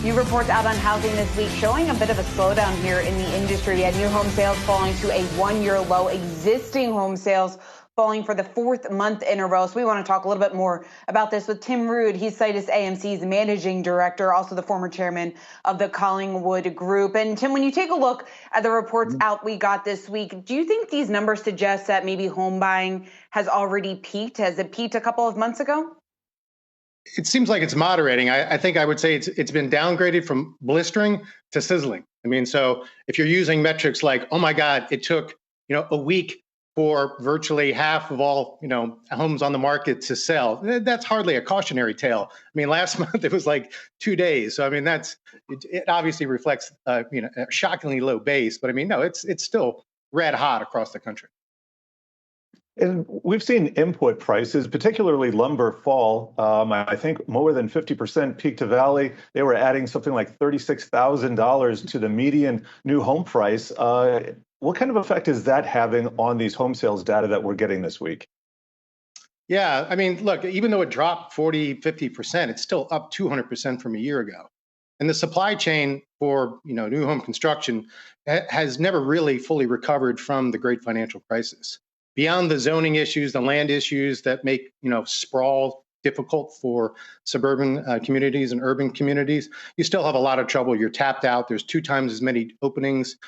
New reports out on housing this week showing a bit of a slowdown here in the industry. We had new home sales falling to a one-year low, existing home sales falling for the fourth month in a row. So we want to talk a little bit more about this with Tim Rood. He's SitusAMC's Managing Director, also the former chairman of the Collingwood Group. And Tim, when you take a look at the reports out we got this week, do you think these numbers suggest that maybe home buying has already peaked? Has it peaked a couple of months ago? It seems like it's moderating. I think I would say it's been downgraded from blistering to sizzling. I mean, so if you're using metrics like, oh my God, it took a week for virtually half of all homes on the market to sell, that's hardly a cautionary tale. I mean, last month it was like 2 days. So I mean, it obviously reflects a shockingly low base. But I mean, no, it's still red hot across the country. And we've seen input prices, particularly lumber, fall. I think more than 50% peak to valley. They were adding something like $36,000 to the median new home price. What kind of effect is that having on these home sales data that we're getting this week? Yeah, I mean, look, even though it dropped 40, 50%, it's still up 200% from a year ago. And the supply chain for new home construction has never really fully recovered from the great financial crisis. Beyond the zoning issues, the land issues that make sprawl difficult for suburban communities and urban communities, you still have a lot of trouble. You're tapped out. There's 2 times as many openings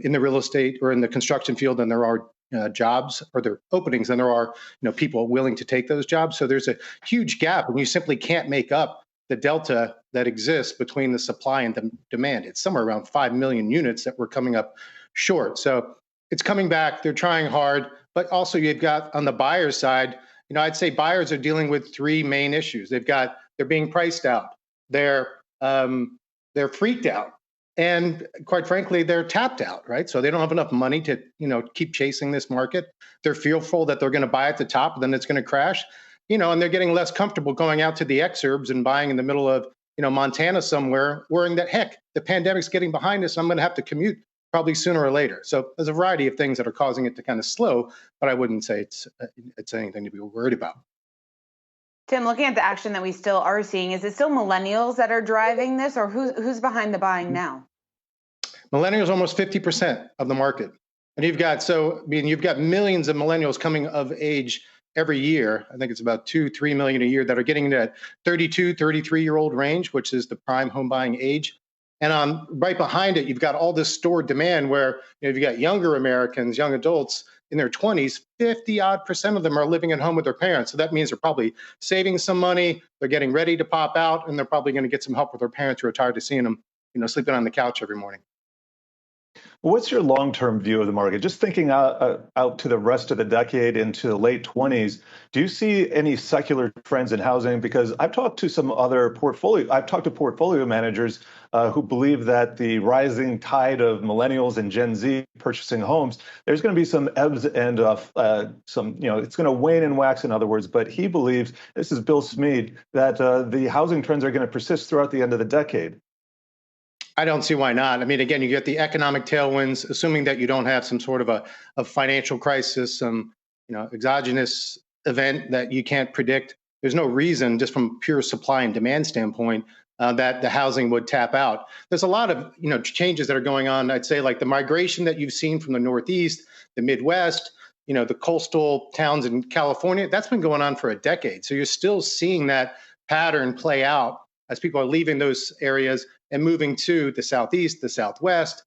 in the real estate or in the construction field than there are jobs, or there are openings than there are people willing to take those jobs. So there's a huge gap, and you simply can't make up the delta that exists between the supply and the demand. It's somewhere around 5 million units that we're coming up short. So it's coming back. They're trying hard. But also you've got on the buyer's side, I'd say buyers are dealing with 3 main issues. They're being priced out. They're freaked out. And quite frankly, they're tapped out, right? So they don't have enough money to, keep chasing this market. They're fearful that they're going to buy at the top, and then it's going to crash, and they're getting less comfortable going out to the exurbs and buying in the middle of, Montana somewhere, worrying that, heck, the pandemic's getting behind us. I'm going to have to commute probably sooner or later. So there's a variety of things that are causing it to kind of slow, but I wouldn't say it's anything to be worried about. Tim, looking at the action that we still are seeing, is it still millennials that are driving this, or who's behind the buying now? Millennials, almost 50% of the market. And you've got millions of millennials coming of age every year. I think it's about 2-3 million a year that are getting into that 32, 33-year-old range, which is the prime home buying age. And right behind it, you've got all this stored demand where you've got younger Americans, young adults in their 20s, 50-odd% of them are living at home with their parents. So that means they're probably saving some money, they're getting ready to pop out, and they're probably going to get some help with their parents who are tired of seeing them, sleeping on the couch every morning. What's your long-term view of the market? Just thinking out to the rest of the decade into the late 20s, do you see any secular trends in housing? Because I've talked to portfolio managers who believe that the rising tide of millennials and Gen Z purchasing homes, there's going to be some ebbs and it's going to wane and wax, in other words. But he believes, this is Bill Smead, that the housing trends are going to persist throughout the end of the decade. I don't see why not. I mean, again, you get the economic tailwinds, assuming that you don't have some sort of a financial crisis, some exogenous event that you can't predict. There's no reason, just from pure supply and demand standpoint, that the housing would tap out. There's a lot of changes that are going on. I'd say like the migration that you've seen from the Northeast, the Midwest, the coastal towns in California. That's been going on for a decade. So you're still seeing that pattern play out as people are leaving those areas and moving to the Southeast, the Southwest,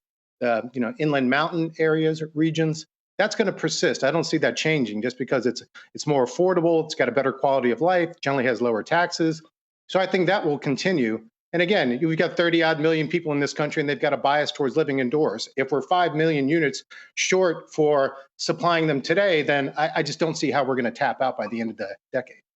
inland mountain areas, regions. That's going to persist. I don't see that changing just because it's more affordable. It's got a better quality of life, generally has lower taxes. So I think that will continue. And again, we've got 30-odd million people in this country, and they've got a bias towards living indoors. If we're 5 million units short for supplying them today, then I just don't see how we're going to tap out by the end of the decade.